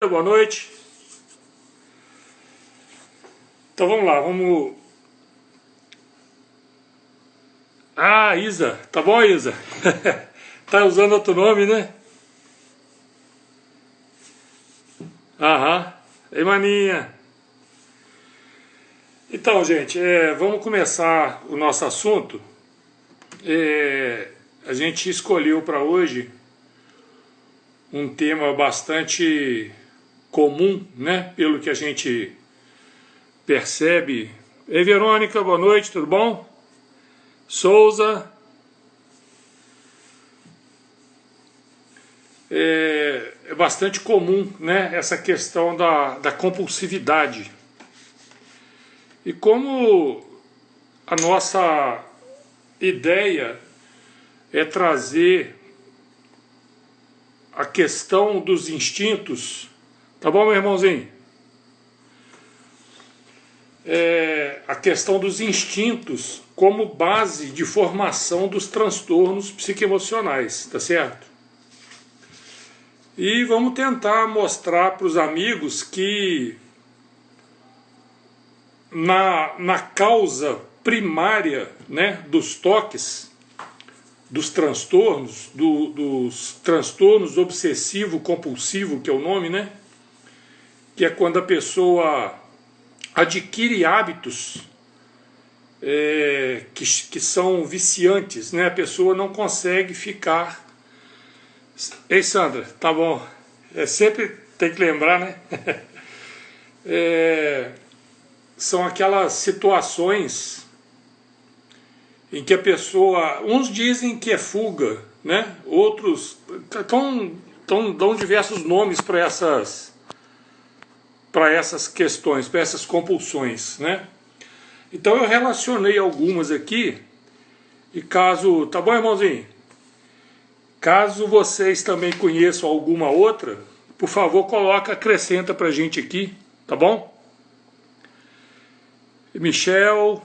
Boa noite. Então vamos lá, vamos... Ah, Isa. Tá bom, Isa? Tá usando outro nome, né? Aham. Ei, maninha. Então, gente, vamos começar o nosso assunto. A gente escolheu para hoje um tema bastante comum, né? Pelo que a gente percebe. Ei, Verônica, boa noite, tudo bom? Souza. É bastante comum, né? Essa questão da compulsividade. E como a nossa ideia é trazer a questão dos instintos, tá bom, meu irmãozinho? A questão dos instintos como base de formação dos transtornos psicoemocionais, tá certo? E vamos tentar mostrar para os amigos que na causa primária, né, dos toques, dos transtornos, dos transtornos obsessivo-compulsivo, que é o nome, né? Que é quando a pessoa adquire hábitos que são viciantes, né? A pessoa não consegue ficar... Ei, Sandra, tá bom. Sempre tem que lembrar, né? São aquelas situações em que a pessoa... Uns dizem que é fuga, né? Outros dão diversos nomes para essas questões, para essas compulsões, né? Então eu relacionei algumas aqui, e caso... Tá bom, irmãozinho? Caso vocês também conheçam alguma outra, por favor, acrescenta pra gente aqui, tá bom? Michel,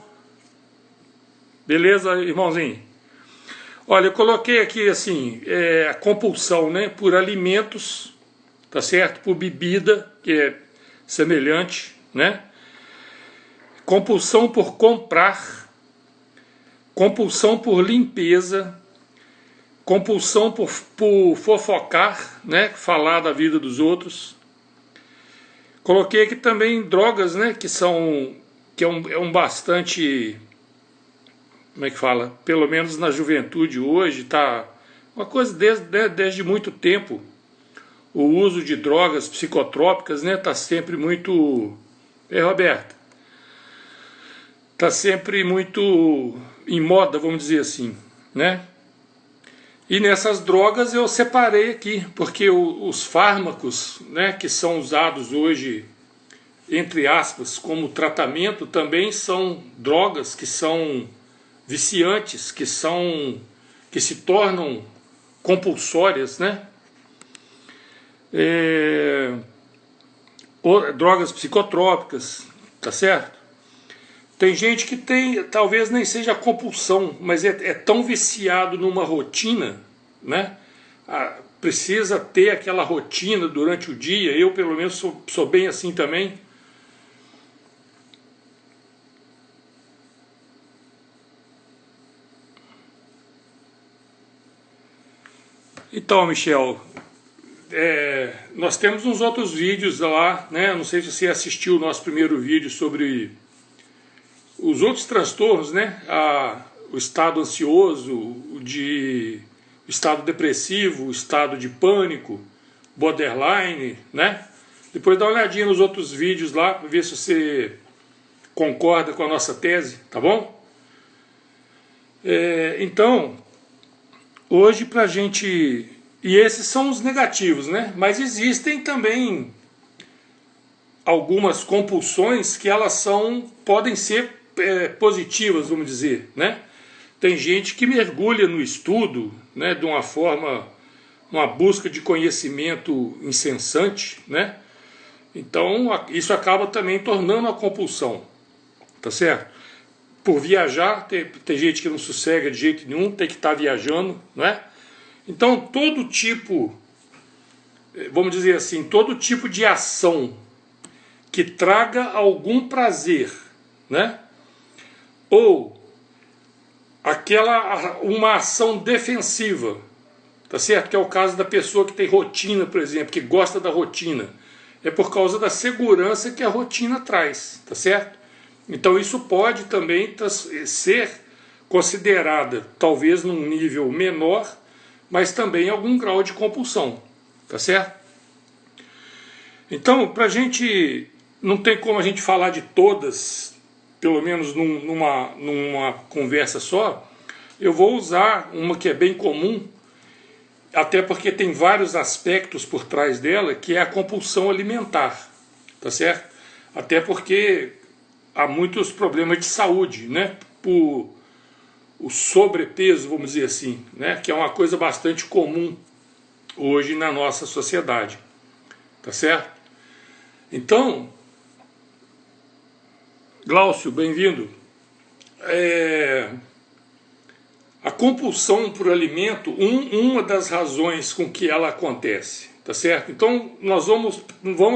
beleza, irmãozinho? Olha, eu coloquei aqui assim, a compulsão, né, por alimentos, tá certo? Por bebida, que é semelhante, né? Compulsão por comprar, compulsão por limpeza, compulsão por fofocar, né? Falar da vida dos outros. Coloquei aqui também drogas, né? Que é um bastante, como é que fala? Pelo menos na juventude hoje tá uma coisa desde muito tempo. O uso de drogas psicotrópicas, né? Tá sempre muito... Roberto, tá sempre muito em moda, vamos dizer assim, né? E nessas drogas eu separei aqui, porque os fármacos, né, que são usados hoje, entre aspas, como tratamento, também são drogas que são viciantes, que se tornam compulsórias, né? Drogas psicotrópicas, tá certo? Tem gente que talvez nem seja compulsão, mas é tão viciado numa rotina, né? Precisa ter aquela rotina durante o dia. Eu, pelo menos, sou bem assim também. Então, Michel, nós temos uns outros vídeos lá, né? Não sei se você assistiu o nosso primeiro vídeo sobre os outros transtornos, né? O estado ansioso, o estado depressivo, o estado de pânico, borderline, né? Depois dá uma olhadinha nos outros vídeos lá para ver se você concorda com a nossa tese, tá bom? Então, hoje pra gente... E esses são os negativos, né? Mas existem também algumas compulsões que elas podem ser positivas, vamos dizer, né? Tem gente que mergulha no estudo, né, de uma forma, uma busca de conhecimento incessante, né? Então isso acaba também tornando a compulsão, tá certo? Por viajar, tem gente que não sossega de jeito nenhum, tem que estar viajando, né? Então todo tipo vamos dizer assim, todo tipo de ação que traga algum prazer, né? Ou uma ação defensiva, tá certo? Que é o caso da pessoa que tem rotina, por exemplo, que gosta da rotina. É por causa da segurança que a rotina traz, tá certo? Então isso pode também ser considerada, talvez num nível menor, mas também algum grau de compulsão, tá certo? Então, pra gente, não tem como a gente falar de todas, pelo menos numa conversa só. Eu vou usar uma que é bem comum, até porque tem vários aspectos por trás dela, que é a compulsão alimentar, tá certo? Até porque há muitos problemas de saúde, né? Por o sobrepeso, vamos dizer assim, né? Que é uma coisa bastante comum hoje na nossa sociedade, tá certo? Então, Glaucio, bem-vindo. A compulsão por alimento, uma das razões com que ela acontece, tá certo? Então, nós vamos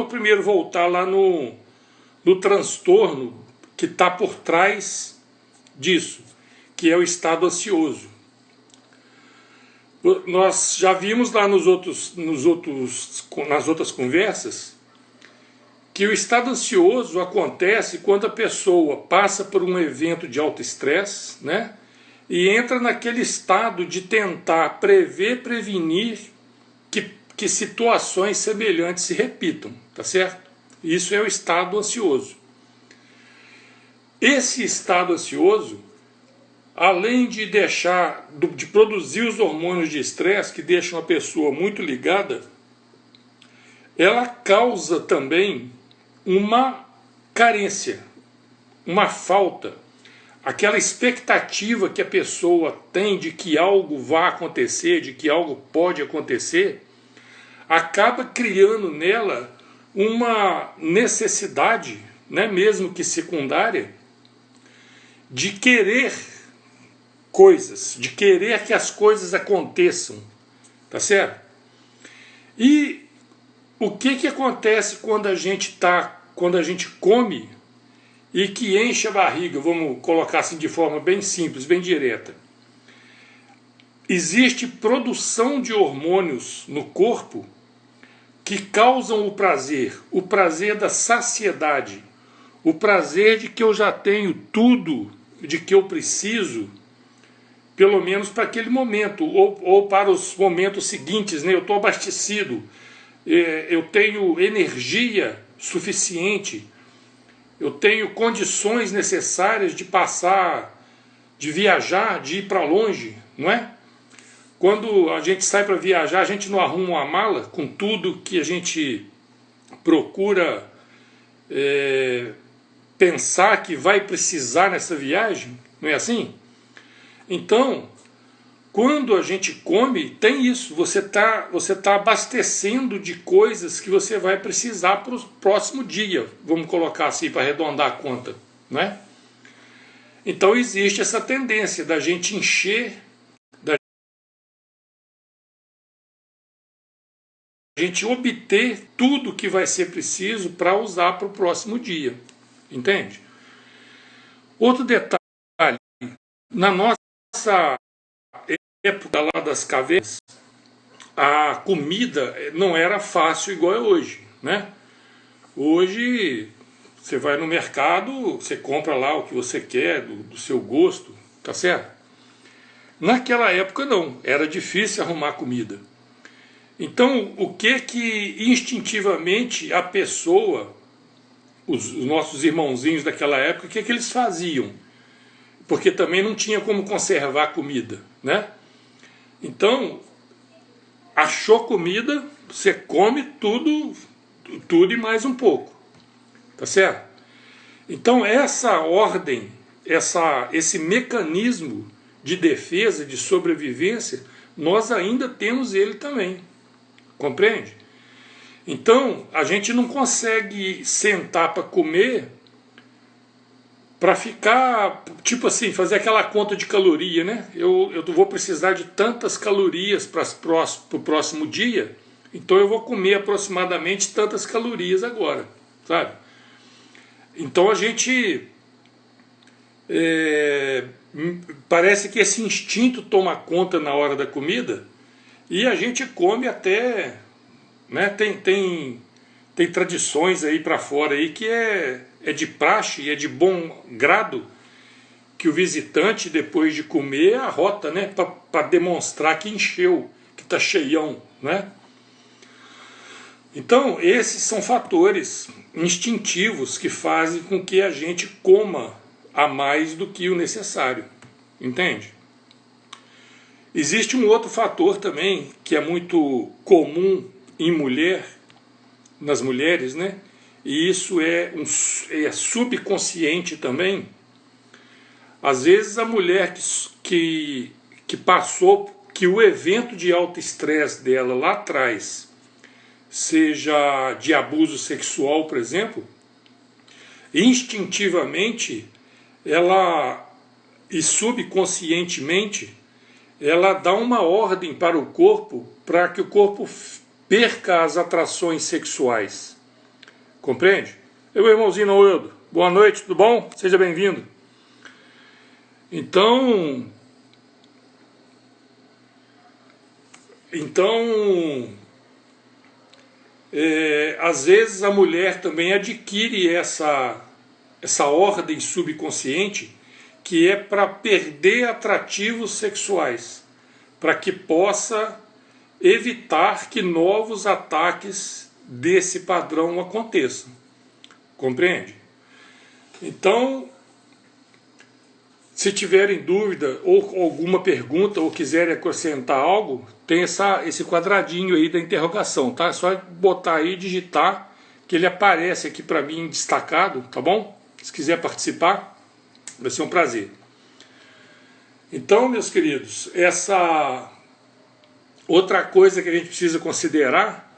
primeiro voltar lá no transtorno que está por trás disso, que é o estado ansioso. Nós já vimos lá nas outras conversas que o estado ansioso acontece quando a pessoa passa por um evento de alto estresse, né? E entra naquele estado de tentar prevenir que situações semelhantes se repitam, tá certo? Isso é o estado ansioso. Esse estado ansioso, além de de produzir os hormônios de estresse que deixam a pessoa muito ligada, ela causa também uma carência, uma falta, aquela expectativa que a pessoa tem de que algo vai acontecer, de que algo pode acontecer, acaba criando nela uma necessidade, né, mesmo que secundária, de querer coisas, de querer que as coisas aconteçam, tá certo? E o que acontece quando a gente come e que enche a barriga, vamos colocar assim de forma bem simples, bem direta? Existe produção de hormônios no corpo que causam o prazer da saciedade, o prazer de que eu já tenho tudo de que eu preciso, pelo menos para aquele momento, ou para os momentos seguintes, né? Eu estou abastecido, eu tenho energia suficiente, eu tenho condições necessárias de de viajar, de ir para longe, não é? Quando a gente sai para viajar, a gente não arruma uma mala com tudo que a gente procura pensar que vai precisar nessa viagem, não é assim? Então, quando a gente come, tem isso, você tá abastecendo de coisas que você vai precisar para o próximo dia, vamos colocar assim para arredondar a conta, né? Então existe essa tendência da gente encher, da gente obter tudo que vai ser preciso para usar para o próximo dia, entende? Outro detalhe, na nossa época lá das cavernas, a comida não era fácil igual é hoje, né? Hoje você vai no mercado, você compra lá o que você quer, do seu gosto, tá certo? Naquela época não, era difícil arrumar comida. Então, o que instintivamente a pessoa, os nossos irmãozinhos daquela época, o que eles faziam? Porque também não tinha como conservar comida, né? Então, achou comida, você come tudo e mais um pouco, tá certo? Então essa ordem, esse mecanismo de defesa, de sobrevivência, nós ainda temos ele também, compreende? Então a gente não consegue sentar para comer para ficar, tipo assim, fazer aquela conta de caloria, né? Eu vou precisar de tantas calorias para o próximo dia, então eu vou comer aproximadamente tantas calorias agora, sabe? Então a gente parece que esse instinto toma conta na hora da comida e a gente come até, né, tem tradições aí para fora aí que é de praxe, é de bom grado que o visitante, depois de comer, arrota, né, para demonstrar que encheu, que está cheião, né? Então, esses são fatores instintivos que fazem com que a gente coma a mais do que o necessário, entende? Existe um outro fator também, que é muito comum nas mulheres, né? E isso é subconsciente também. Às vezes a mulher que passou, que o evento de alto estresse dela lá atrás, seja de abuso sexual, por exemplo, instintivamente e subconscientemente ela dá uma ordem para o corpo, para que o corpo perca as atrações sexuais. Compreende? Meu irmãozinho Noeldo, boa noite, tudo bom? Seja bem-vindo. Então, às vezes a mulher também adquire essa ordem subconsciente, que é para perder atrativos sexuais, para que possa evitar que novos ataques desse padrão aconteçam. Compreende? Então, se tiverem dúvida ou alguma pergunta ou quiserem acrescentar algo, tem esse quadradinho aí da interrogação, tá? É só botar aí e digitar que ele aparece aqui para mim destacado, tá bom? Se quiser participar, vai ser um prazer. Então, meus queridos, essa outra coisa que a gente precisa considerar,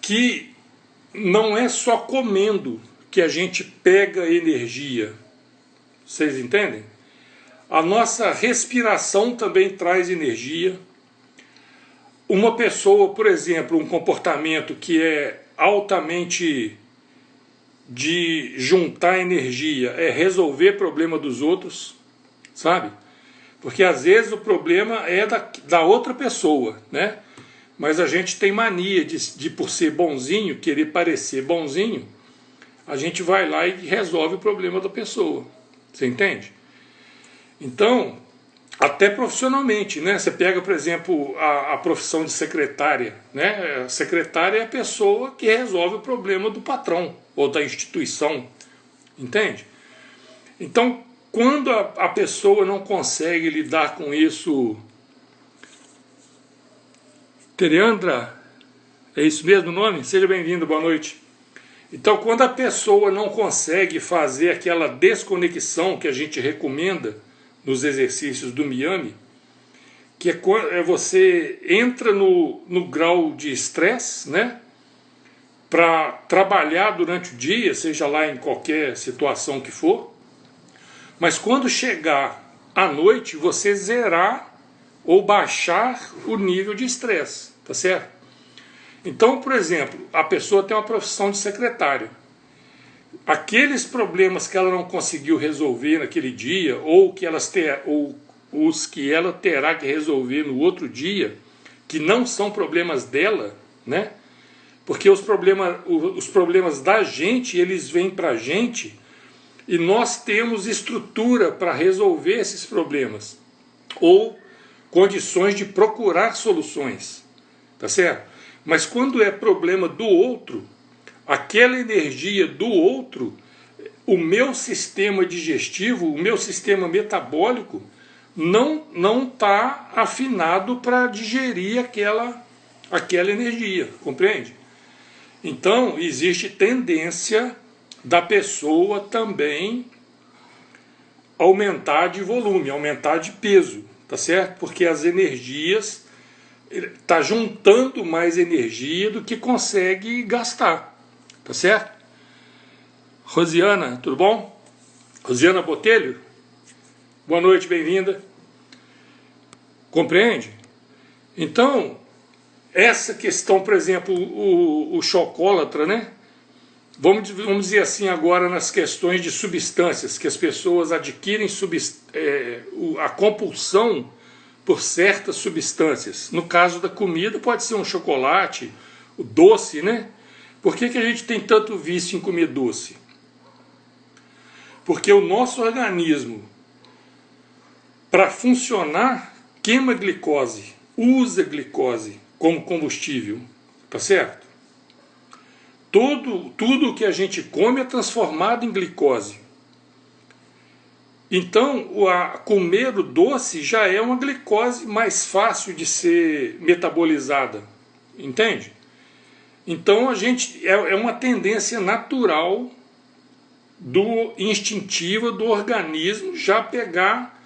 que não é só comendo que a gente pega energia. Vocês entendem? A nossa respiração também traz energia. Uma pessoa, por exemplo, um comportamento que é altamente de juntar energia, é resolver problema dos outros, sabe? Porque às vezes o problema é da outra pessoa, né? Mas a gente tem mania de por ser bonzinho, querer parecer bonzinho, a gente vai lá e resolve o problema da pessoa. Você entende? Então, até profissionalmente, né? Você pega, por exemplo, a profissão de secretária, né? A secretária é a pessoa que resolve o problema do patrão ou da instituição, entende? Então, quando a pessoa não consegue lidar com isso... Tereandra, é isso mesmo o nome? Seja bem-vindo, boa noite. Então, quando a pessoa não consegue fazer aquela desconexão que a gente recomenda nos exercícios do Miami, que é você entra no grau de estresse, né, para trabalhar durante o dia, seja lá em qualquer situação que for, mas quando chegar à noite, você zerar ou baixar o nível de estresse, tá certo? Então, por exemplo, a pessoa tem uma profissão de secretária. Aqueles problemas que ela não conseguiu resolver naquele dia, ou os que ela terá que resolver no outro dia, que não são problemas dela, né? Porque os problemas da gente, eles vêm para a gente, e nós temos estrutura para resolver esses problemas, ou condições de procurar soluções, tá certo? Mas quando é problema do outro, aquela energia do outro, o meu sistema digestivo, o meu sistema metabólico, não está afinado para digerir aquela energia, compreende? Então, existe tendência da pessoa também aumentar de volume, aumentar de peso, tá certo? Porque as energias... está juntando mais energia do que consegue gastar, tá certo? Rosiana, tudo bom? Rosiana Botelho, boa noite, bem-vinda. Compreende? Então, essa questão, por exemplo, o chocólatra, né? Vamos dizer assim agora nas questões de substâncias, que as pessoas adquirem a compulsão por certas substâncias. No caso da comida pode ser um chocolate, o doce, né? Por que a gente tem tanto vício em comer doce? Porque o nosso organismo, para funcionar, queima glicose, usa glicose como combustível, tá certo? Tudo que a gente come é transformado em glicose. Então, comer o doce já é uma glicose mais fácil de ser metabolizada, entende? Então, é uma tendência natural, instintiva do organismo já pegar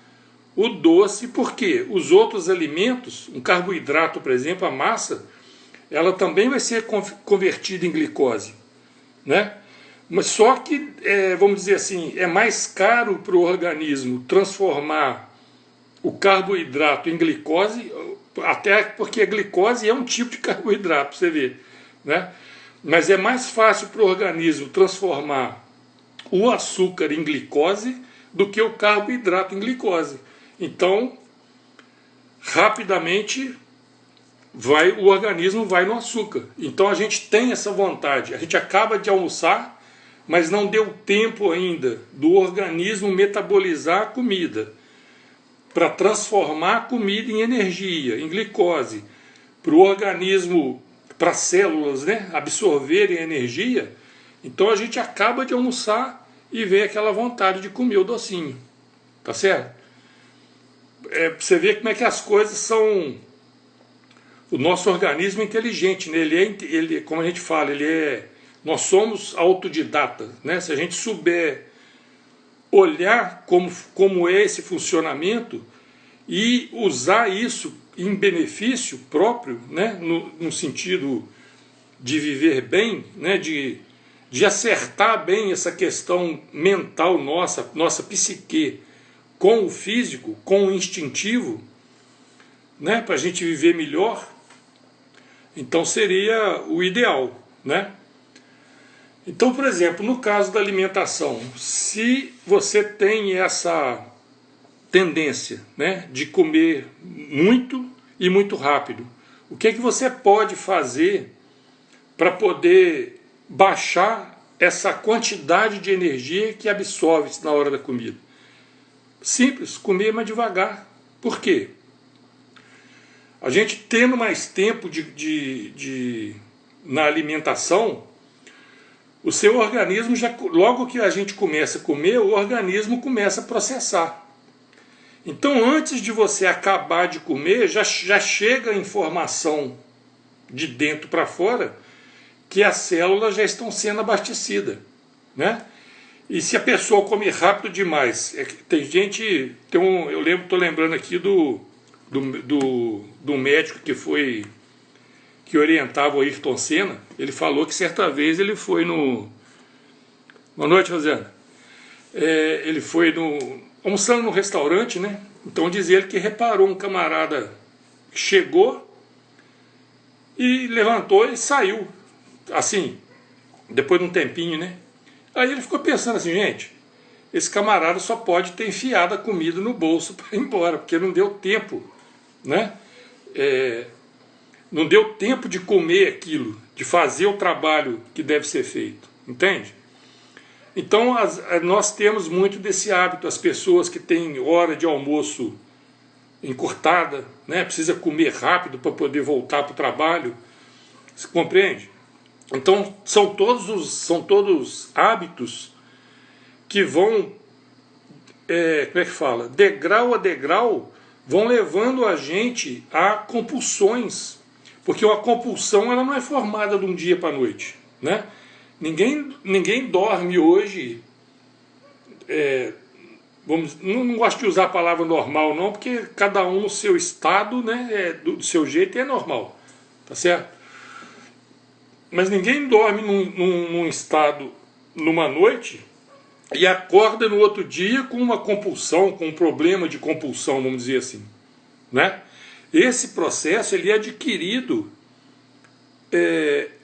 o doce, porque os outros alimentos, um carboidrato, por exemplo, a massa, ela também vai ser convertida em glicose, né? Mas só que, vamos dizer assim, é mais caro para o organismo transformar o carboidrato em glicose, até porque a glicose é um tipo de carboidrato, para você ver, né? Mas é mais fácil para o organismo transformar o açúcar em glicose do que o carboidrato em glicose. Então, rapidamente o organismo vai no açúcar. Então a gente tem essa vontade. A gente acaba de almoçar, mas não deu tempo ainda do organismo metabolizar a comida para transformar a comida em energia, em glicose, para o organismo, para as células, né, absorverem a energia. Então a gente acaba de almoçar e vem aquela vontade de comer o docinho, tá certo? Pra você ver como é que as coisas são. O nosso organismo é inteligente, né? Ele, como a gente fala, nós somos autodidatas, né? Se a gente souber olhar como é esse funcionamento e usar isso em benefício próprio, né? No sentido de viver bem, né? De acertar bem essa questão mental nossa psique, com o físico, com o instintivo, né? Para a gente viver melhor. Então seria o ideal, né? Então, por exemplo, no caso da alimentação, se você tem essa tendência, né, de comer muito e muito rápido, o que você pode fazer para poder baixar essa quantidade de energia que absorve na hora da comida? Simples, comer mais devagar. Por quê? A gente tendo mais tempo na alimentação, o seu organismo, logo que a gente começa a comer, o organismo começa a processar. Então, antes de você acabar de comer, já chega a informação de dentro para fora que as células já estão sendo abastecidas, né? E se a pessoa comer rápido demais, tem gente, estou lembrando aqui do médico que orientava o Ayrton Senna. Ele falou que certa vez ele foi no... Boa noite, Rosiana. Ele foi almoçando no restaurante, né? Então diz ele que reparou um camarada chegou e levantou e saiu, assim, depois de um tempinho, né? Aí ele ficou pensando assim, gente, esse camarada só pode ter enfiado a comida no bolso para ir embora, porque não deu tempo, né? Não deu tempo de comer aquilo, de fazer o trabalho que deve ser feito, entende? Então nós temos muito desse hábito, as pessoas que têm hora de almoço encurtada, né? Precisa comer rápido para poder voltar para o trabalho, você compreende? Então são todos hábitos que vão, como é que fala, degrau a degrau, vão levando a gente a compulsões, porque a compulsão ela não é formada de um dia para a noite, né? Ninguém dorme hoje, não gosto de usar a palavra normal não, porque cada um no seu estado, né, do seu jeito é normal, tá certo? Mas ninguém dorme num estado numa noite e acorda no outro dia com uma compulsão, com um problema de compulsão, vamos dizer assim, né? Esse processo ele é adquirido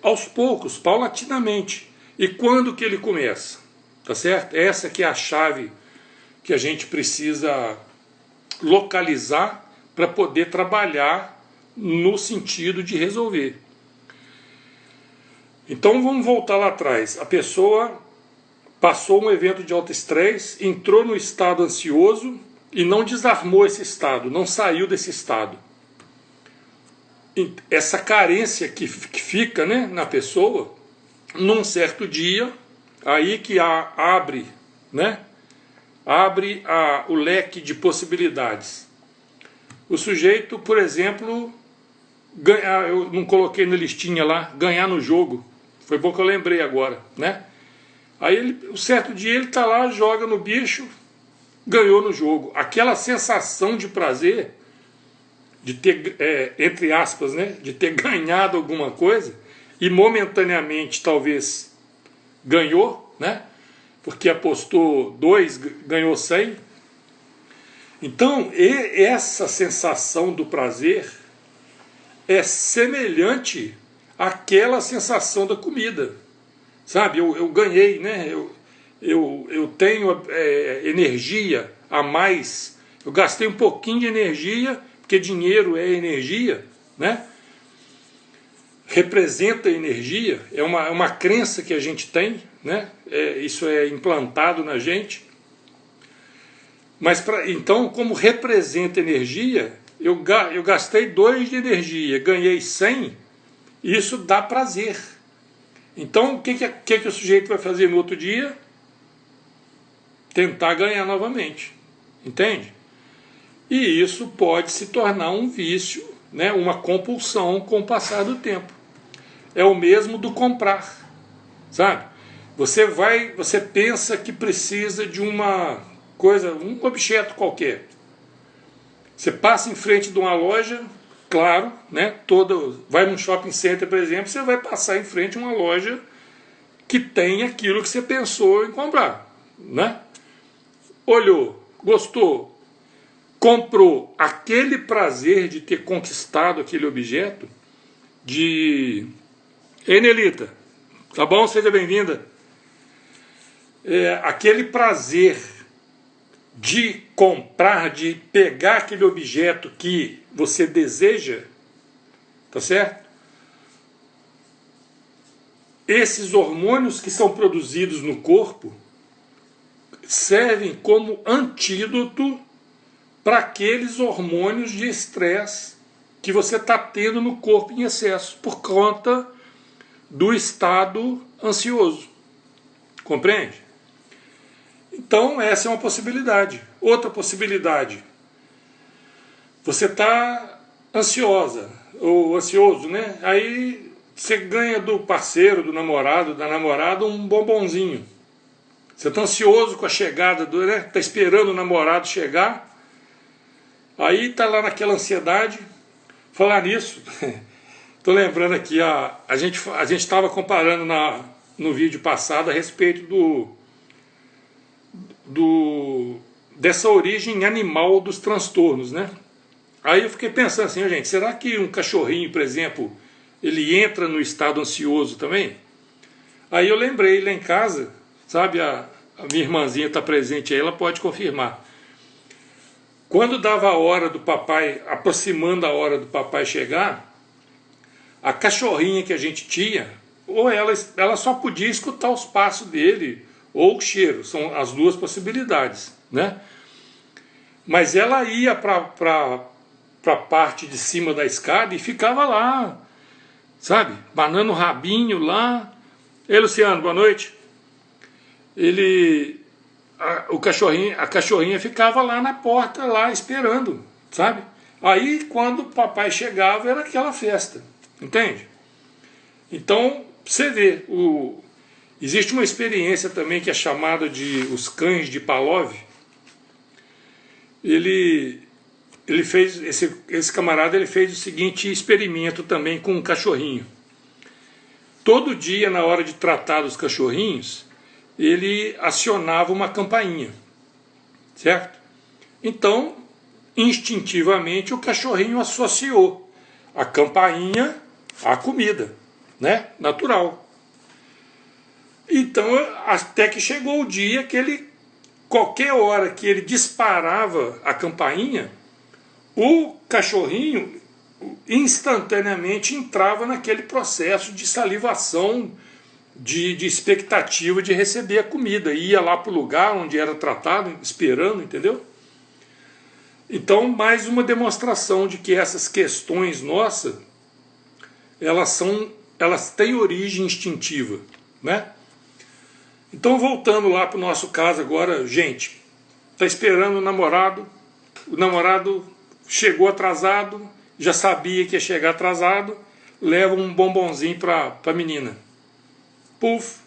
aos poucos, paulatinamente. E quando que ele começa? Tá certo? Essa que é a chave que a gente precisa localizar para poder trabalhar no sentido de resolver. Então vamos voltar lá atrás. A pessoa passou um evento de alto estresse, entrou no estado ansioso e não desarmou esse estado, não saiu desse estado. Essa carência que fica, né, na pessoa, num certo dia, aí que abre, né, o leque de possibilidades. O sujeito, por exemplo, eu não coloquei na listinha lá, ganhar no jogo. Foi bom que eu lembrei agora, né? Aí, um certo dia, ele está lá, joga no bicho, ganhou no jogo. Aquela sensação de prazer, de ter, entre aspas, né, de ter ganhado alguma coisa, e momentaneamente, talvez, ganhou, né? Porque apostou 2, ganhou 100. Então, essa sensação do prazer é semelhante àquela sensação da comida. Sabe, eu ganhei, né? Eu tenho energia a mais. Eu gastei um pouquinho de energia, porque dinheiro é energia, né? Representa energia, é uma crença que a gente tem, né? Isso é implantado na gente. Mas então, como representa energia, eu gastei 2 de energia, ganhei 100, isso dá prazer. Então, o que o sujeito vai fazer no outro dia? Tentar ganhar novamente, entende? E isso pode se tornar um vício, né? Uma compulsão com o passar do tempo. É o mesmo do comprar, sabe? Você pensa que precisa de uma coisa, um objeto qualquer. Você passa em frente de uma loja, claro, né? Vai num shopping center, por exemplo, você vai passar em frente a uma loja que tem aquilo que você pensou em comprar, né? Olhou, gostou, comprou, aquele prazer de ter conquistado aquele objeto, Ei, Nelita, tá bom? Seja bem-vinda. Aquele prazer de comprar, de pegar aquele objeto que você deseja, tá certo? Esses hormônios que são produzidos no corpo servem como antídoto para aqueles hormônios de estresse que você está tendo no corpo em excesso, por conta do estado ansioso. Compreende? Então, essa é uma possibilidade. Outra possibilidade. Você está ansiosa, ou ansioso, né? Aí você ganha do parceiro, do namorado, da namorada, um bombonzinho. Você está ansioso com a chegada, né? Está esperando o namorado chegar. Aí está lá naquela ansiedade. Falar nisso, estou lembrando aqui, a gente estava comparando no vídeo passado a respeito dessa origem animal dos transtornos, né? Aí eu fiquei pensando assim, gente, será que um cachorrinho, por exemplo, ele entra no estado ansioso também? Aí eu lembrei lá em casa, sabe, a minha irmãzinha está presente aí, ela pode confirmar. Quando dava a hora do papai, aproximando a hora do papai chegar, a cachorrinha que a gente tinha, ou ela só podia escutar os passos dele, ou o cheiro, são as duas possibilidades, né? Mas ela ia para a parte de cima da escada e ficava lá, sabe, banando o rabinho lá. Ei, Luciano, boa noite. A cachorrinha ficava lá na porta, lá esperando, sabe? Aí quando o papai chegava era aquela festa, entende? Então, você vê, existe uma experiência também que é chamada de os cães de Pavlov. Ele fez, esse camarada, ele fez o seguinte experimento também com um cachorrinho. Todo dia, na hora de tratar dos cachorrinhos, ele acionava uma campainha, certo? Então, instintivamente, o cachorrinho associou a campainha à comida, né? Natural. Então, até que chegou o dia que ele, qualquer hora que ele disparava a campainha, o cachorrinho instantaneamente entrava naquele processo de salivação, de expectativa de receber a comida. Ia lá para o lugar onde era tratado, esperando, entendeu? Então, mais uma demonstração de que essas questões nossas, elas têm origem instintiva, né? Então, voltando lá para o nosso caso agora, gente, está esperando o namorado chegou atrasado, já sabia que ia chegar atrasado, leva um bombonzinho para a menina. Puf!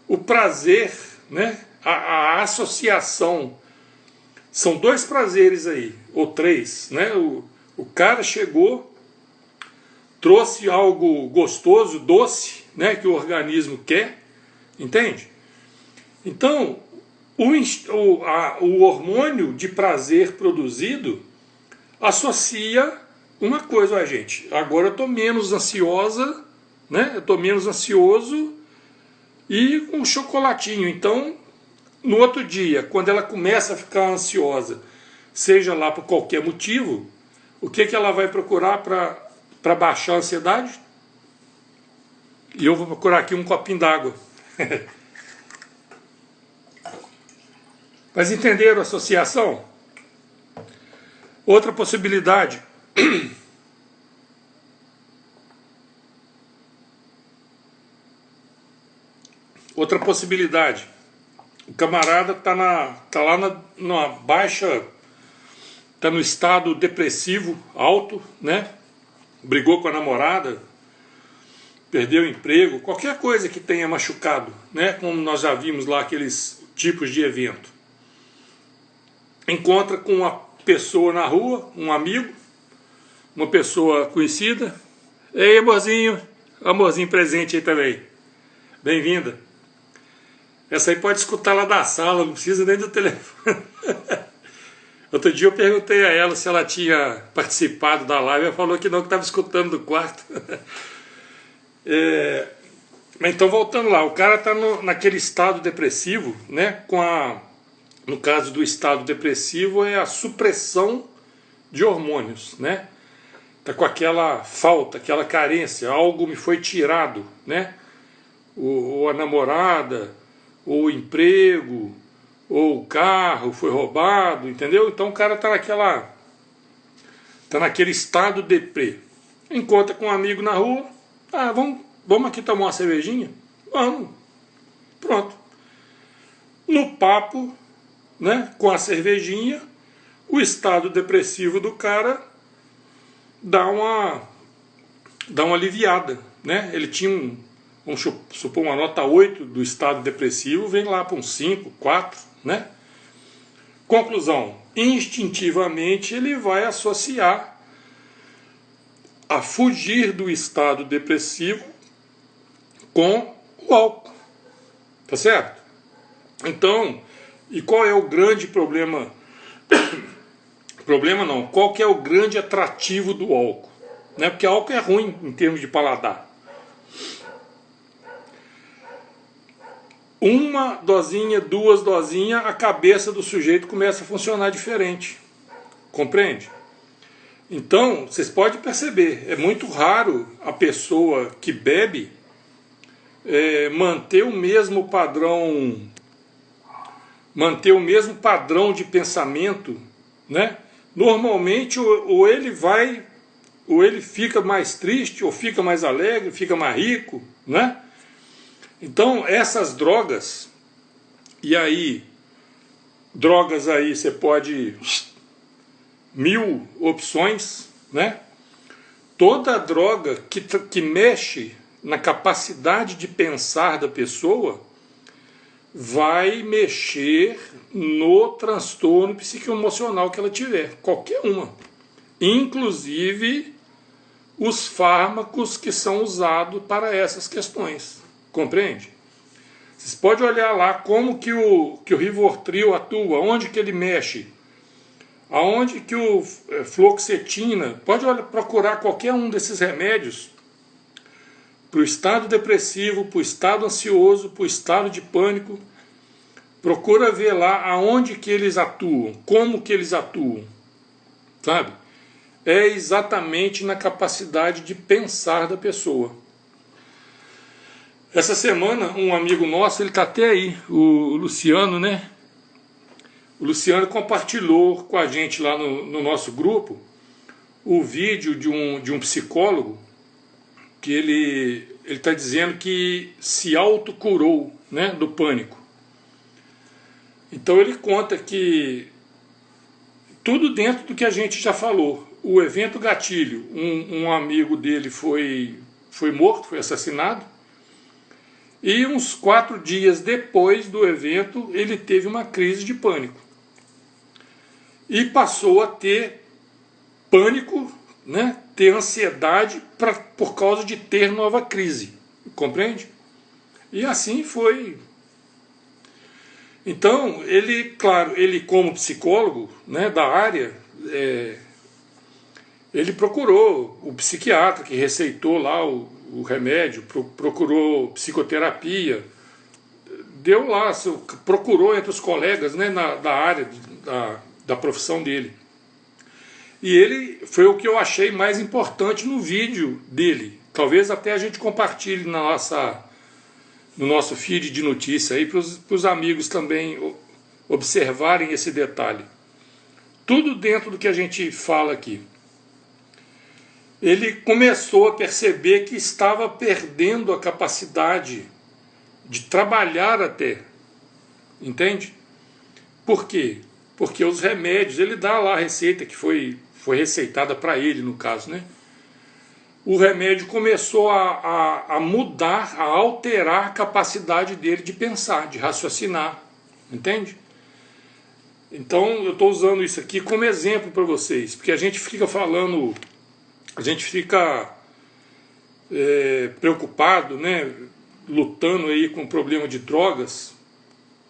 O prazer, né? A associação, são dois prazeres aí, ou três, né? O cara chegou, trouxe algo gostoso, doce, né? Que o organismo quer, entende? Então, o hormônio de prazer produzido associa uma coisa, ó, gente, agora eu estou menos ansiosa, né? Eu estou menos ansioso e um chocolatinho. Então, no outro dia, quando ela começa a ficar ansiosa, seja lá por qualquer motivo, o que ela vai procurar para baixar a ansiedade? E eu vou procurar aqui um copinho d'água. Mas entenderam a associação? Outra possibilidade. Outra possibilidade. O camarada tá lá numa baixa, tá no estado depressivo alto, né? Brigou com a namorada, perdeu o emprego, qualquer coisa que tenha machucado, né? Como nós já vimos lá aqueles tipos de evento. Encontra com uma pessoa na rua, um amigo, uma pessoa conhecida. Ei, amorzinho presente aí também. Bem-vinda. Essa aí pode escutar lá da sala, não precisa nem do telefone. Outro dia eu perguntei a ela se ela tinha participado da live, ela falou que não, que estava escutando do quarto. Então, voltando lá, o cara está naquele estado depressivo, né? No caso do estado depressivo é a supressão de hormônios, né? Está com aquela falta, aquela carência, algo me foi tirado, né? Ou a namorada, ou o emprego, ou o carro foi roubado, entendeu? Então o cara está naquele estado deprê. Encontra com um amigo na rua, vamos aqui tomar uma cervejinha? Vamos. Pronto. No papo, né, com a cervejinha, o estado depressivo do cara dá uma aliviada, né? Ele tinha vamos supor, uma nota 8 do estado depressivo, vem lá para um 5, 4, né? Conclusão, instintivamente ele vai associar a fugir do estado depressivo com o álcool, tá certo? Então, e qual é o grande problema? Problema não, qual que é o grande atrativo do álcool? Né? Porque álcool é ruim em termos de paladar. Uma dosinha, duas dosinhas, a cabeça do sujeito começa a funcionar diferente. Compreende? Então, vocês podem perceber, é muito raro a pessoa que bebe manter o mesmo padrão de pensamento, né? Normalmente ou ele fica mais triste, ou fica mais alegre, fica mais rico, né? Então essas drogas, drogas aí você pode 1000 opções, né? Toda droga que mexe na capacidade de pensar da pessoa vai mexer no transtorno psicoemocional que ela tiver, qualquer uma, inclusive os fármacos que são usados para essas questões, compreende? Vocês podem olhar lá como que o Rivotril atua, onde que ele mexe, aonde que o fluoxetina, pode procurar qualquer um desses remédios, para o estado depressivo, para o estado ansioso, para o estado de pânico. Procura ver lá aonde que eles atuam, como que eles atuam, sabe? É exatamente na capacidade de pensar da pessoa. Essa semana, um amigo nosso, ele está até aí, o Luciano, né? O Luciano compartilhou com a gente lá no nosso grupo o vídeo de um psicólogo que ele está dizendo que se autocurou, né, do pânico. Então ele conta que tudo dentro do que a gente já falou. O evento gatilho, um amigo dele foi morto, foi assassinado, e uns 4 dias depois do evento ele teve uma crise de pânico. E passou a ter pânico, né, ter ansiedade por causa de ter nova crise, compreende? E assim foi. Então, ele, claro, ele como psicólogo, né, da área, ele procurou o psiquiatra que receitou lá o remédio, procurou psicoterapia, deu lá, procurou entre os colegas, né, da área, da profissão dele. E ele foi o que eu achei mais importante no vídeo dele. Talvez até a gente compartilhe no nosso feed de notícia aí para os amigos também observarem esse detalhe. Tudo dentro do que a gente fala aqui. Ele começou a perceber que estava perdendo a capacidade de trabalhar até. Entende? Por quê? Porque os remédios, ele dá lá a receita que foi receitada para ele, no caso, né? O remédio começou a mudar, a alterar a capacidade dele de pensar, de raciocinar, entende? Então eu estou usando isso aqui como exemplo para vocês, porque a gente fica falando, a gente fica preocupado, né? Lutando aí com o problema de drogas,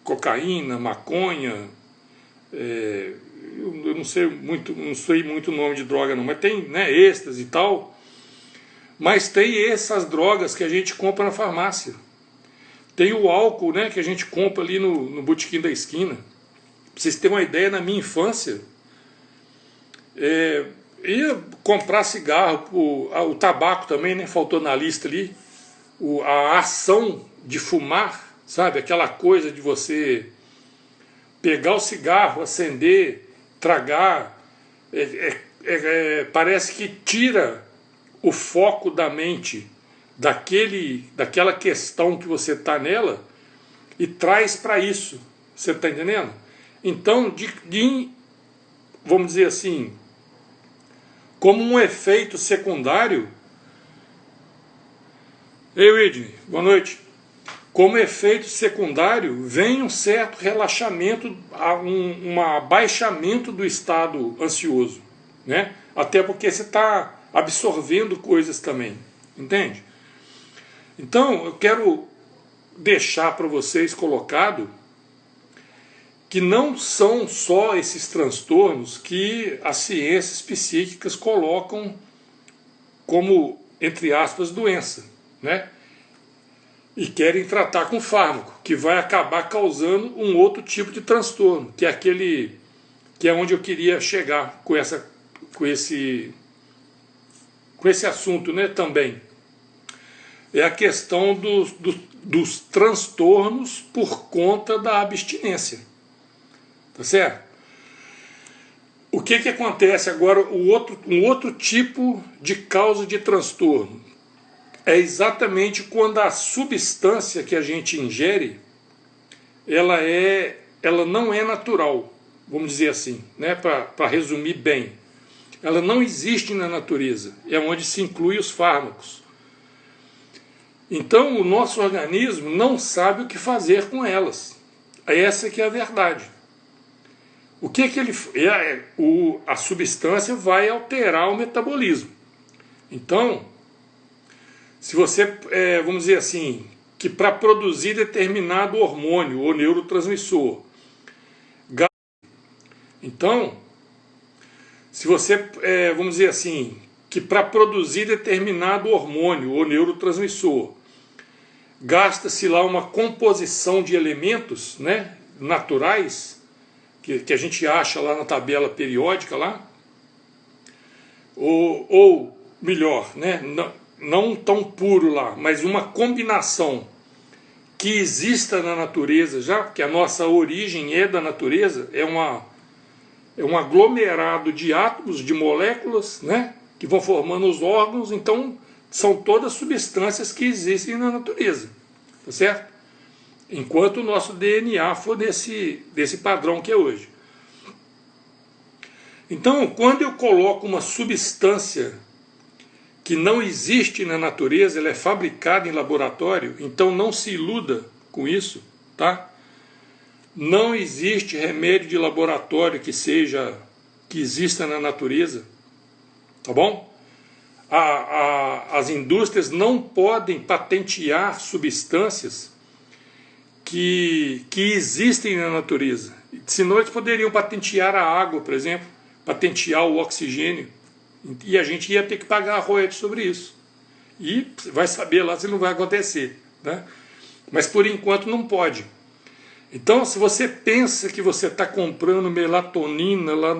cocaína, maconha, eu não sei muito o nome de droga não, mas tem, né, êxtase e tal, mas tem essas drogas que a gente compra na farmácia, tem o álcool, né, que a gente compra ali no botequim da esquina. Pra vocês terem uma ideia, na minha infância, ia comprar cigarro, o tabaco também, né, faltou na lista ali, a ação de fumar, sabe, aquela coisa de você pegar o cigarro, acender, tragar, parece que tira o foco da mente daquela questão que você está nela e traz para isso. Você está entendendo? Então, vamos dizer assim, como um efeito secundário. Ei, Whitney, boa noite. Como efeito secundário, vem um certo relaxamento, um abaixamento do estado ansioso, né? Até porque você está absorvendo coisas também, entende? Então, eu quero deixar para vocês colocado que não são só esses transtornos que as ciências psíquicas colocam como, entre aspas, doença, né? E querem tratar com fármaco, que vai acabar causando um outro tipo de transtorno, que é onde eu queria chegar com esse assunto, né, também. É a questão dos transtornos por conta da abstinência. Tá certo? O que acontece agora? Um outro tipo de causa de transtorno é exatamente quando a substância que a gente ingere, ela não é natural, vamos dizer assim, né, para resumir bem. Ela não existe na natureza, é onde se inclui os fármacos. Então o nosso organismo não sabe o que fazer com elas. Essa que é a verdade. O que ele a substância vai alterar o metabolismo. Então, se você, vamos dizer assim, que para produzir determinado hormônio ou neurotransmissor, então, se você, vamos dizer assim, que para produzir determinado hormônio ou neurotransmissor, gasta-se lá uma composição de elementos, né, naturais, que a gente acha lá na tabela periódica lá, ou melhor, né, não tão puro lá, mas uma combinação que exista na natureza já, que a nossa origem é da natureza, é um aglomerado de átomos, de moléculas, né, que vão formando os órgãos. Então são todas substâncias que existem na natureza, tá certo? Enquanto o nosso DNA for desse padrão que é hoje. Então, quando eu coloco uma substância que não existe na natureza, ela é fabricada em laboratório, então não se iluda com isso, tá? Não existe remédio de laboratório que exista na natureza, tá bom? As indústrias não podem patentear substâncias que existem na natureza. Senão eles poderiam patentear a água, por exemplo, patentear o oxigênio, e a gente ia ter que pagar royalties sobre isso. E vai saber lá se não vai acontecer, né? Mas por enquanto não pode. Então, se você pensa que você está comprando melatonina lá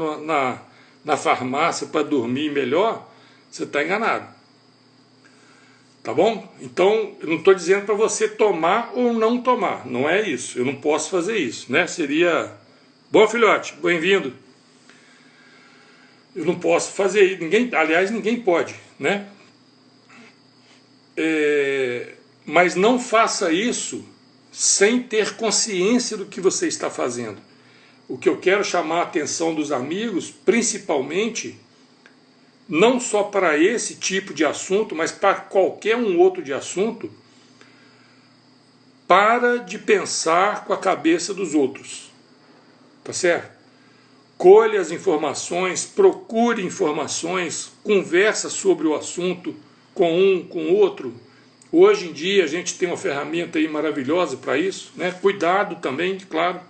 na farmácia para dormir melhor, você está enganado. Tá bom? Então, eu não estou dizendo para você tomar ou não tomar. Não é isso. Eu não posso fazer isso, né? Seria... Bom, filhote, bem-vindo. Eu não posso fazer isso. Aliás, ninguém pode, né? Mas não faça isso sem ter consciência do que você está fazendo. O que eu quero chamar a atenção dos amigos, principalmente, não só para esse tipo de assunto, mas para qualquer um outro de assunto, para de pensar com a cabeça dos outros, tá certo? Colhe as informações, procure informações, conversa sobre o assunto com um, com outro. Hoje em dia a gente tem uma ferramenta aí maravilhosa para isso, né? Cuidado também, claro.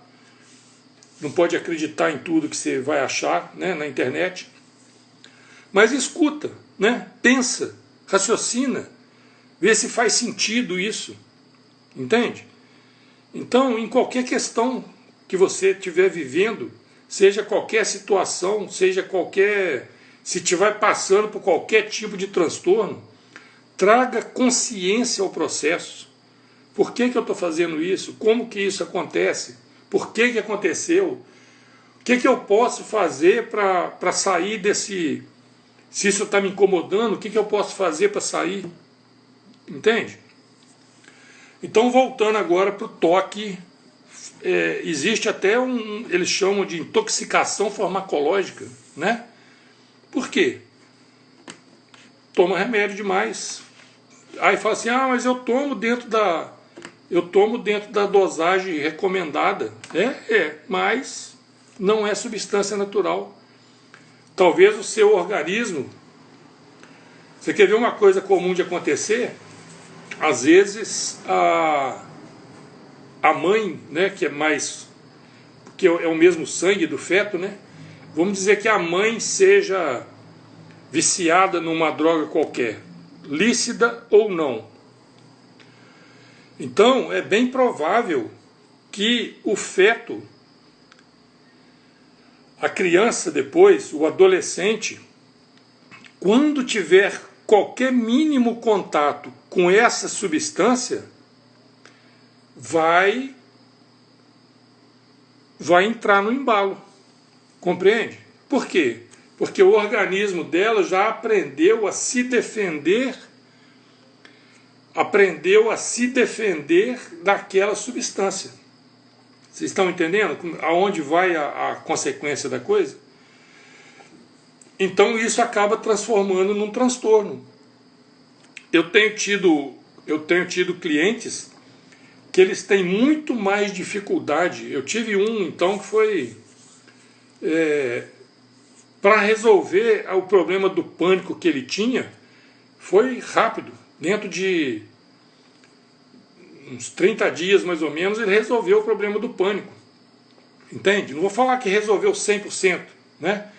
Não pode acreditar em tudo que você vai achar, né, na internet. Mas escuta, né? Pensa, raciocina, vê se faz sentido isso. Entende? Então, em qualquer questão que você estiver vivendo, seja qualquer situação, se estiver passando por qualquer tipo de transtorno, traga consciência ao processo. Por que eu estou fazendo isso? Como que isso acontece? Por que aconteceu? O que eu posso fazer para sair desse... Se isso está me incomodando, o que eu posso fazer para sair? Entende? Então, voltando agora para o toque, existe até eles chamam de intoxicação farmacológica, né? Por quê? Toma remédio demais. Aí fala assim, mas eu tomo dentro da dosagem recomendada. Mas não é substância natural. Talvez o seu organismo... Você quer ver uma coisa comum de acontecer? Às vezes a mãe, né, que é o mesmo sangue do feto, né? Vamos dizer que a mãe seja viciada numa droga qualquer, lícita ou não. Então é bem provável que o feto, a criança depois, o adolescente, quando tiver qualquer mínimo contato com essa substância, vai entrar no embalo. Compreende? Por quê? Porque o organismo dela já aprendeu a se defender, daquela substância. Vocês estão entendendo aonde vai a consequência da coisa? Então isso acaba transformando num transtorno. Eu tenho tido clientes que eles têm muito mais dificuldade. Eu tive então, que foi... para resolver o problema do pânico que ele tinha, foi rápido. Dentro de uns 30 dias, mais ou menos, ele resolveu o problema do pânico. Entende? Não vou falar que resolveu 100%, né?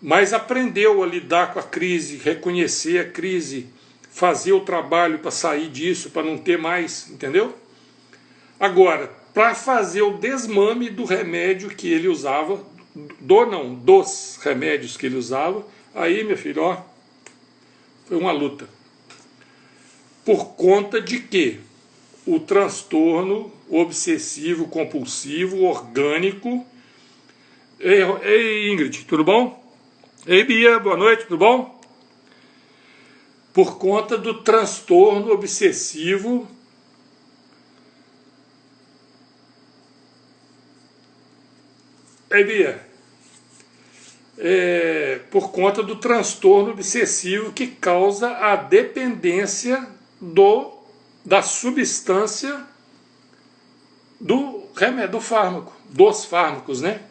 mas aprendeu a lidar com a crise, reconhecer a crise, fazer o trabalho para sair disso, para não ter mais, entendeu? Agora, para fazer o desmame do remédio que ele usava, dos remédios que ele usava, aí, meu filho, ó, foi uma luta. Por conta de que o transtorno obsessivo compulsivo orgânico. Ei, Ingrid, tudo bom? Ei, Bia, boa noite, tudo bom? Por conta do transtorno obsessivo Bia, por conta do transtorno obsessivo que causa a dependência da substância do remédio, do fármaco, dos fármacos, né?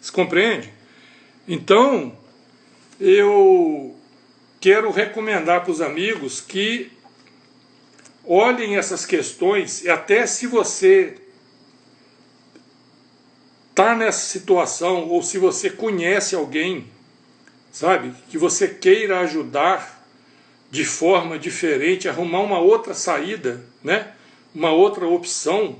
Você compreende? Então, eu quero recomendar para os amigos que olhem essas questões, e até se você está nessa situação, ou se você conhece alguém, sabe, que você queira ajudar de forma diferente, arrumar uma outra saída, né? Uma outra opção,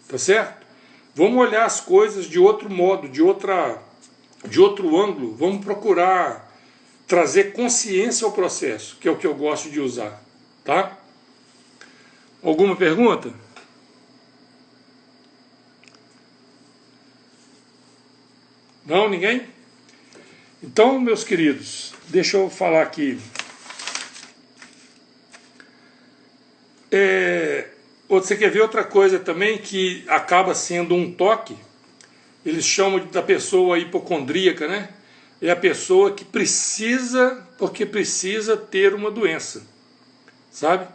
tá certo? Vamos olhar as coisas de outro modo, de outro ângulo, vamos procurar trazer consciência ao processo, que é o que eu gosto de usar, tá? Alguma pergunta? Não, ninguém? Então, meus queridos, deixa eu falar aqui. Você quer ver outra coisa também que acaba sendo um toque? Eles chamam da pessoa hipocondríaca, né? É a pessoa que precisa, porque precisa ter uma doença, sabe?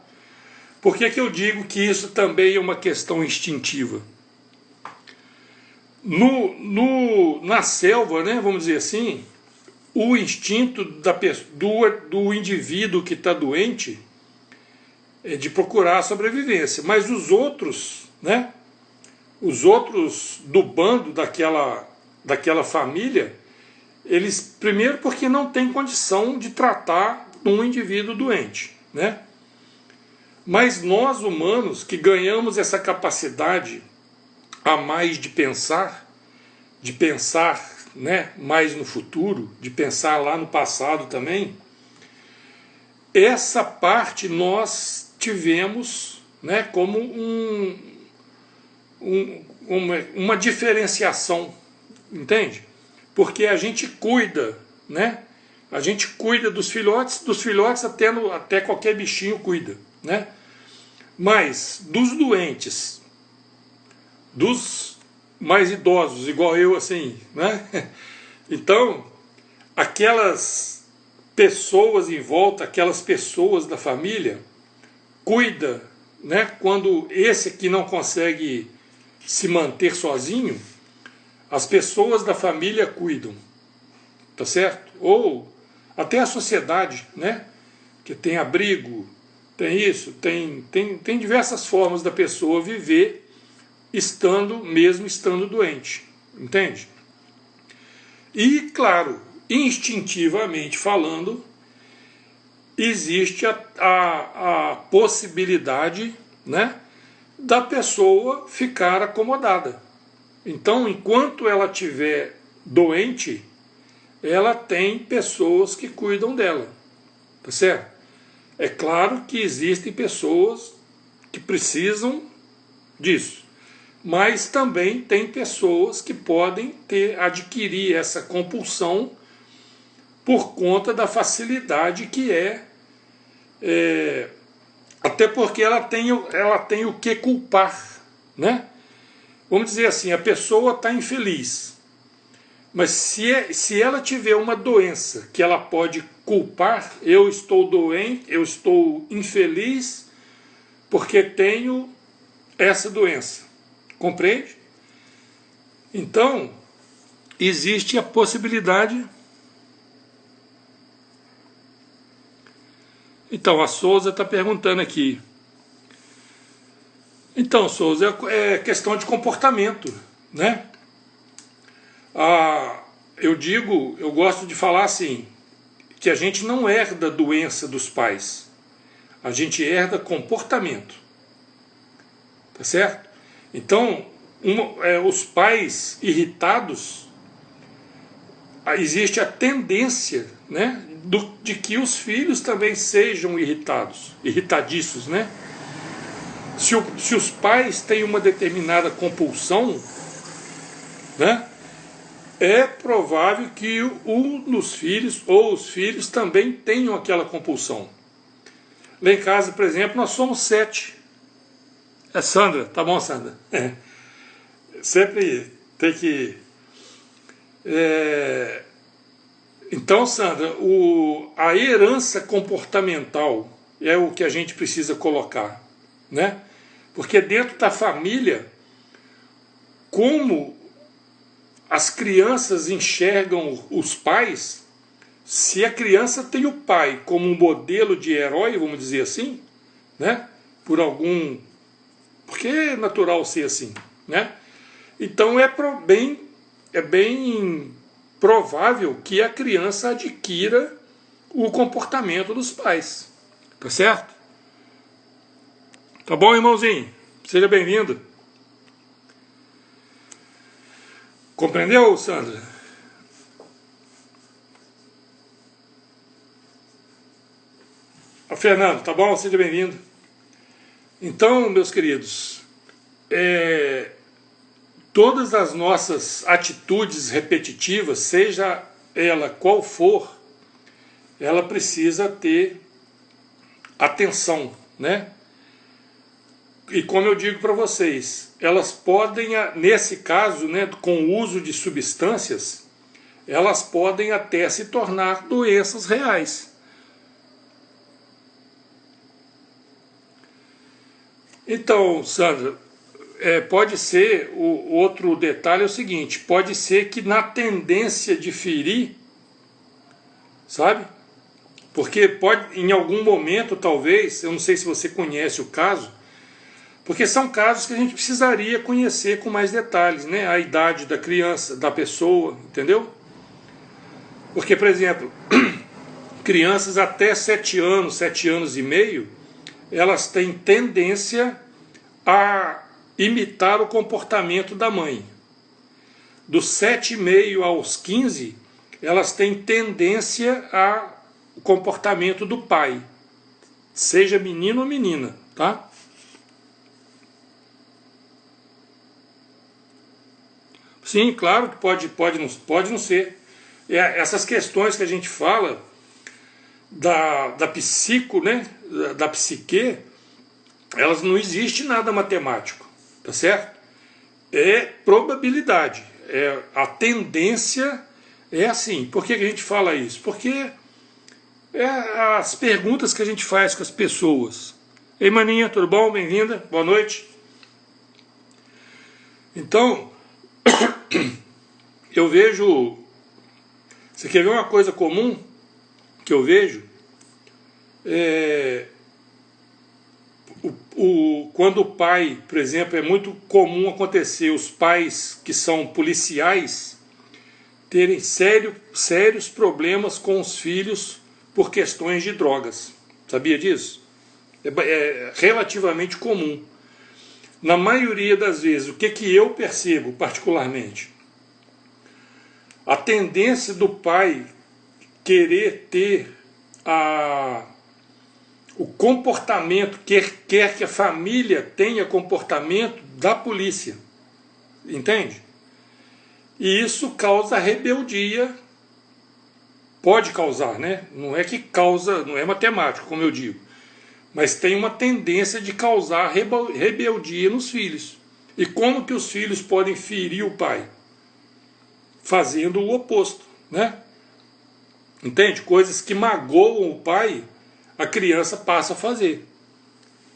Por que que eu digo que isso também é uma questão instintiva? Na selva, né, vamos dizer assim, o instinto do indivíduo que está doente é de procurar a sobrevivência, mas os outros, né, os outros do bando daquela família, eles, primeiro porque não tem condição de tratar um indivíduo doente, né? Mas nós humanos que ganhamos essa capacidade a mais de pensar, né, mais no futuro, de pensar lá no passado também, essa parte nós tivemos, né, como uma diferenciação, entende? Porque a gente cuida, né? A gente cuida dos filhotes até qualquer bichinho cuida, né? Mas dos doentes, dos mais idosos, igual eu, assim, né? Então, aquelas pessoas em volta, aquelas pessoas da família, cuida, né? Quando esse aqui não consegue se manter sozinho, as pessoas da família cuidam, tá certo? Ou até a sociedade, né? Que tem abrigo, tem isso, tem diversas formas da pessoa viver mesmo estando doente, entende? E, claro, instintivamente falando, existe a possibilidade, né, da pessoa ficar acomodada. Então, enquanto ela estiver doente, ela tem pessoas que cuidam dela, tá certo? É claro que existem pessoas que precisam disso, mas também tem pessoas que podem adquirir essa compulsão por conta da facilidade que até porque ela tem o que culpar, né? Vamos dizer assim, a pessoa está infeliz, mas se ela tiver uma doença que ela pode culpar, eu estou doente, eu estou infeliz porque tenho essa doença, compreende? Então, existe a possibilidade. Então, a Souza está perguntando aqui. Então, Souza, é questão de comportamento, né? eu gosto de falar assim, que a gente não herda doença dos pais, a gente herda comportamento, tá certo? Então, os pais irritados, existe a tendência, né, de que os filhos também sejam irritados, irritadiços, né? Se os pais têm uma determinada compulsão, né, é provável que um dos filhos ou os filhos também tenham aquela compulsão. Lá em casa, por exemplo, nós somos 7. É Sandra, tá bom, Sandra? Sempre tem que... Então, Sandra, a herança comportamental é o que a gente precisa colocar, né? Porque dentro da família, como as crianças enxergam os pais, se a criança tem o pai como um modelo de herói, vamos dizer assim, né? Porque é natural ser assim, né? Então é bem provável que a criança adquira o comportamento dos pais, tá certo? Tá bom, irmãozinho? Seja bem-vindo. Compreendeu, Sandra? Fernando, tá bom? Seja bem-vindo. Então, meus queridos, todas as nossas atitudes repetitivas, seja ela qual for, ela precisa ter atenção, né? E como eu digo para vocês, elas podem, nesse caso, né, com o uso de substâncias, elas podem até se tornar doenças reais. Então, Sandra, pode ser, o outro detalhe é o seguinte, pode ser que na tendência de ferir, sabe? Porque pode, em algum momento, talvez, eu não sei se você conhece o caso, porque são casos que a gente precisaria conhecer com mais detalhes, né? A idade da criança, da pessoa, entendeu? Porque, por exemplo, crianças até 7 anos, 7 anos e meio, elas têm tendência a imitar o comportamento da mãe. Dos 7,5 aos 15, elas têm tendência ao comportamento do pai, seja menino ou menina, tá? Sim, claro que pode não ser. Essas questões que a gente fala da psico, né, da psique, elas não existe nada matemático, tá certo? É probabilidade, a tendência é assim. Por que a gente fala isso? Porque as perguntas que a gente faz com as pessoas. Ei, maninha, tudo bom? Bem-vinda, boa noite. Então, eu vejo... Você quer ver uma coisa comum que eu vejo? Quando o pai, por exemplo, é muito comum acontecer os pais que são policiais terem sérios problemas com os filhos por questões de drogas. Sabia disso? É relativamente comum. Na maioria das vezes, o que eu percebo particularmente? A tendência do pai querer ter o comportamento, quer que a família tenha comportamento da polícia. Entende? E isso causa rebeldia. Pode causar, né? Não é que causa, não é matemático, como eu digo. Mas tem uma tendência de causar rebeldia nos filhos. E como que os filhos podem ferir o pai? Fazendo o oposto, né? Entende? Coisas que magoam o pai, a criança passa a fazer.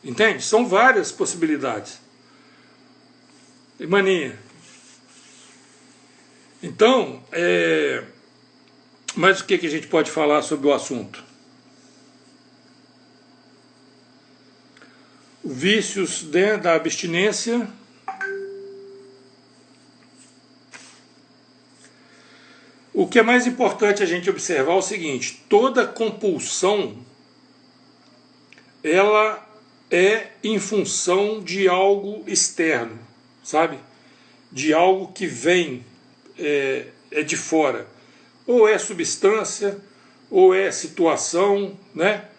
Entende? São várias possibilidades. E maninha. Então, mas o que a gente pode falar sobre o assunto? Vícios, né, da O que é mais importante a gente observar é o seguinte: toda compulsão ela é em função de algo externo, sabe? De algo que vem de fora. Ou é substância, ou é situação, né?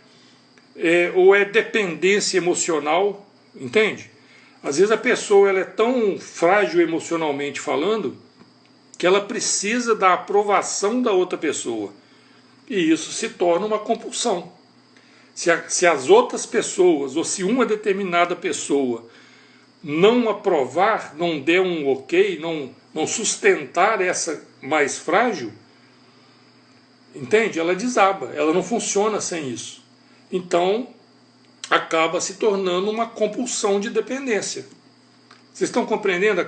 Ou é dependência emocional, entende? Às vezes a pessoa ela é tão frágil emocionalmente falando que ela precisa da aprovação da outra pessoa. E isso se torna uma compulsão. Se as outras pessoas, ou se uma determinada pessoa não aprovar, não der um ok, não sustentar essa mais frágil, entende? Ela desaba, ela não funciona sem isso. Então, acaba se tornando uma compulsão de dependência. Vocês estão compreendendo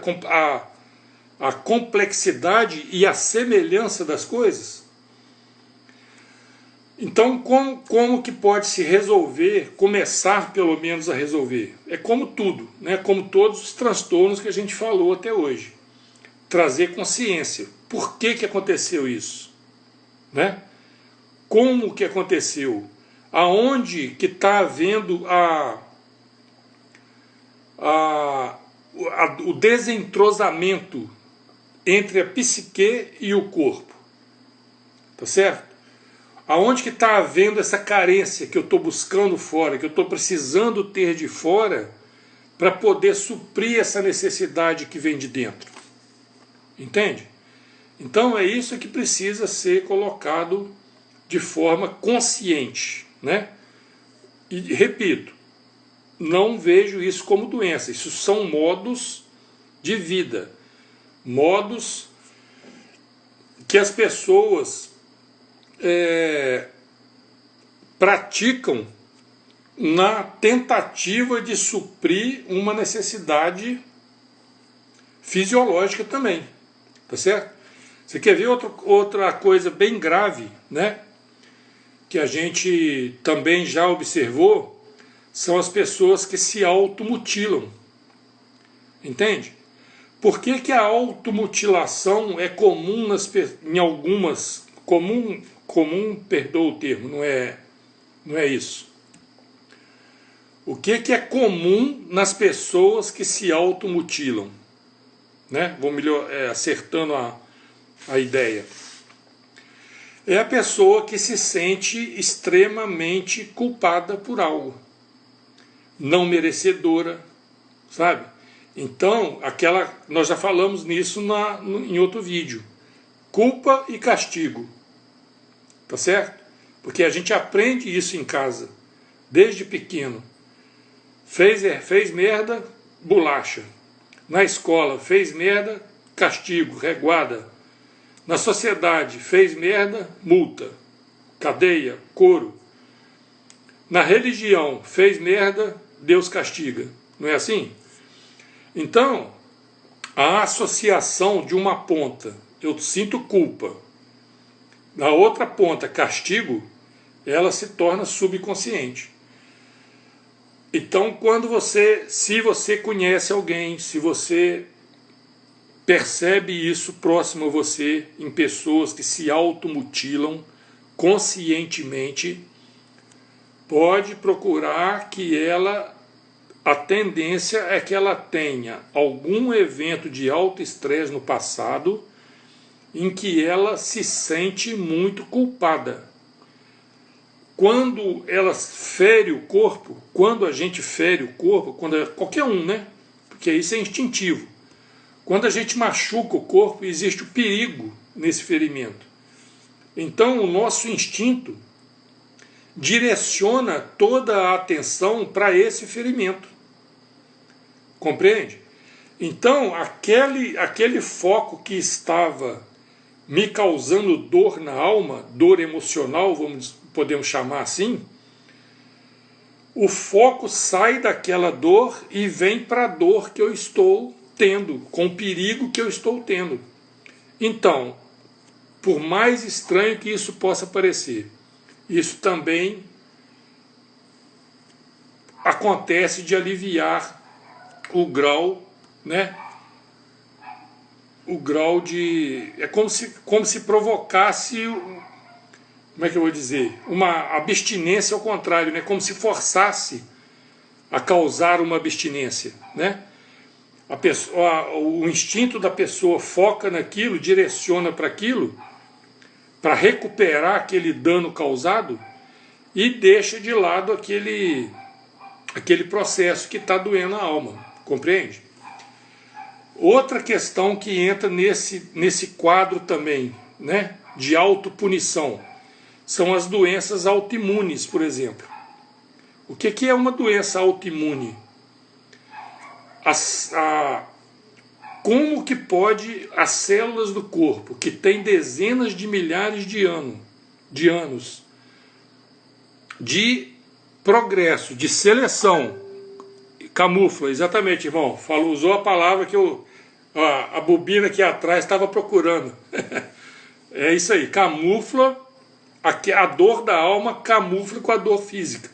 a complexidade e a semelhança das coisas? Então, como que pode se resolver, começar pelo menos a resolver? É como tudo, né? Como todos os transtornos que a gente falou até hoje. Trazer consciência. Por que aconteceu isso? Né? Como que aconteceu? Aonde que está havendo o desentrosamento entre a psique e o corpo? Tá certo? Aonde que está havendo essa carência que eu estou buscando fora, que eu estou precisando ter de fora para poder suprir essa necessidade que vem de dentro? Entende? Então é isso que precisa ser colocado de forma consciente, né? E repito, não vejo isso como doença, isso são modos de vida, modos que as pessoas praticam na tentativa de suprir uma necessidade fisiológica também, tá certo? Você quer ver outra coisa bem grave, né? Que a gente também já observou, são as pessoas que se automutilam, entende? Por que a automutilação é comum em algumas, perdoa o termo, não é isso. O que é comum nas pessoas que se automutilam? Né? Vou acertando a ideia. É a pessoa que se sente extremamente culpada por algo, não merecedora, sabe? Então, nós já falamos nisso em outro vídeo. Culpa e castigo, tá certo? Porque a gente aprende isso em casa, desde pequeno. Fez merda, bolacha. Na escola, fez merda, castigo, reguada. Na sociedade, fez merda, multa, cadeia, couro. Na religião, fez merda, Deus castiga. Não é assim? Então, a associação de uma ponta, eu sinto culpa, na outra ponta, castigo, ela se torna subconsciente. Então, se você conhece alguém, se você percebe isso próximo a você, em pessoas que se automutilam conscientemente, pode procurar a tendência é que ela tenha algum evento de alto estresse no passado em que ela se sente muito culpada. Quando ela fere o corpo, quando a gente fere o corpo, qualquer um, né? Porque isso é instintivo. Quando a gente machuca o corpo, existe o perigo nesse ferimento. Então o nosso instinto direciona toda a atenção para esse ferimento. Compreende? Então aquele foco que estava me causando dor na alma, dor emocional, podemos chamar assim, o foco sai daquela dor e vem para a dor que eu estou tendo, com o perigo que eu estou tendo. Então, por mais estranho que isso possa parecer, isso também acontece de aliviar o grau, né, o grau de... É como se provocasse, como é que eu vou dizer? Uma abstinência ao contrário, né? Como se forçasse a causar uma abstinência, né? O instinto da pessoa foca naquilo, direciona para aquilo, para recuperar aquele dano causado, e deixa de lado aquele processo que está doendo a alma, compreende? Outra questão que entra nesse quadro também, né, de autopunição, são as doenças autoimunes, por exemplo. O que é uma doença autoimune? Como que pode as células do corpo, que têm dezenas de milhares de anos de progresso, de seleção, camufla, exatamente, irmão, usou a palavra que a bobina aqui atrás estava procurando. É isso aí, camufla, a dor da alma camufla com a dor física,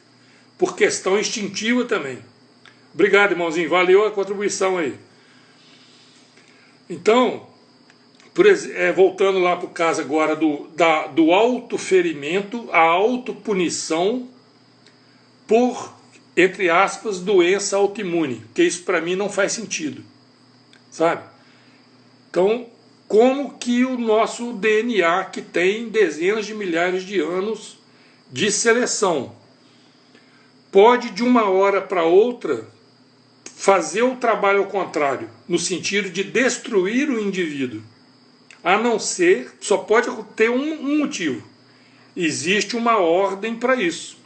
por questão instintiva também. Obrigado, irmãozinho, valeu a contribuição aí. Então, voltando lá para o caso agora do autoferimento, a autopunição por, entre aspas, doença autoimune, que isso para mim não faz sentido, sabe? Então, como que o nosso DNA, que tem dezenas de milhares de anos de seleção, pode de uma hora para outra fazer o trabalho ao contrário, no sentido de destruir o indivíduo? A não ser, só pode ter um motivo. Existe uma ordem para isso.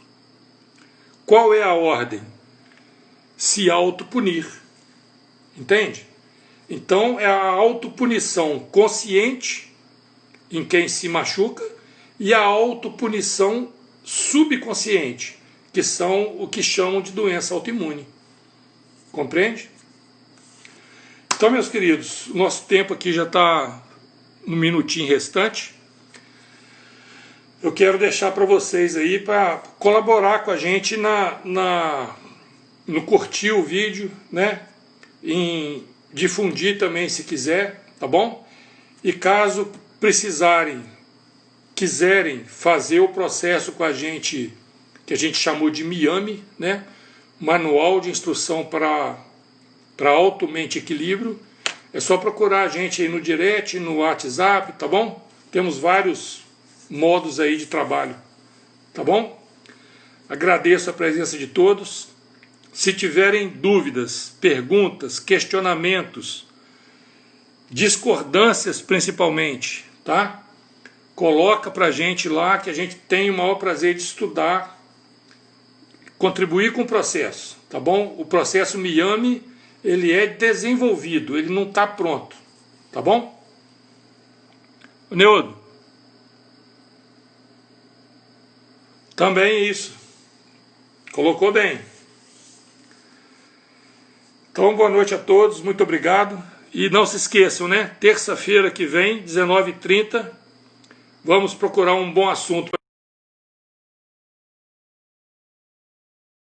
Qual é a ordem? Se autopunir. Entende? Então é a autopunição consciente em quem se machuca e a autopunição subconsciente, que são o que chamam de doença autoimune. Compreende? Então, meus queridos, o nosso tempo aqui já está no minutinho restante. Eu quero deixar para vocês aí, para colaborar com a gente no curtir o vídeo, né? Em difundir também, se quiser, tá bom? E caso quiserem fazer o processo com a gente, que a gente chamou de Miami, né? Manual de instrução para auto-mente equilíbrio, é só procurar a gente aí no direct, no WhatsApp, tá bom? Temos vários modos aí de trabalho, tá bom? Agradeço a presença de todos. Se tiverem dúvidas, perguntas, questionamentos, discordâncias principalmente, tá? Coloca pra gente lá, que a gente tem o maior prazer de estudar, contribuir com o processo, tá bom? O processo Miami, ele é desenvolvido, ele não está pronto, tá bom? Neudo, também isso, colocou bem. Então, boa noite a todos, muito obrigado. E não se esqueçam, né? Terça-feira que vem, 19h30, vamos procurar um bom assunto.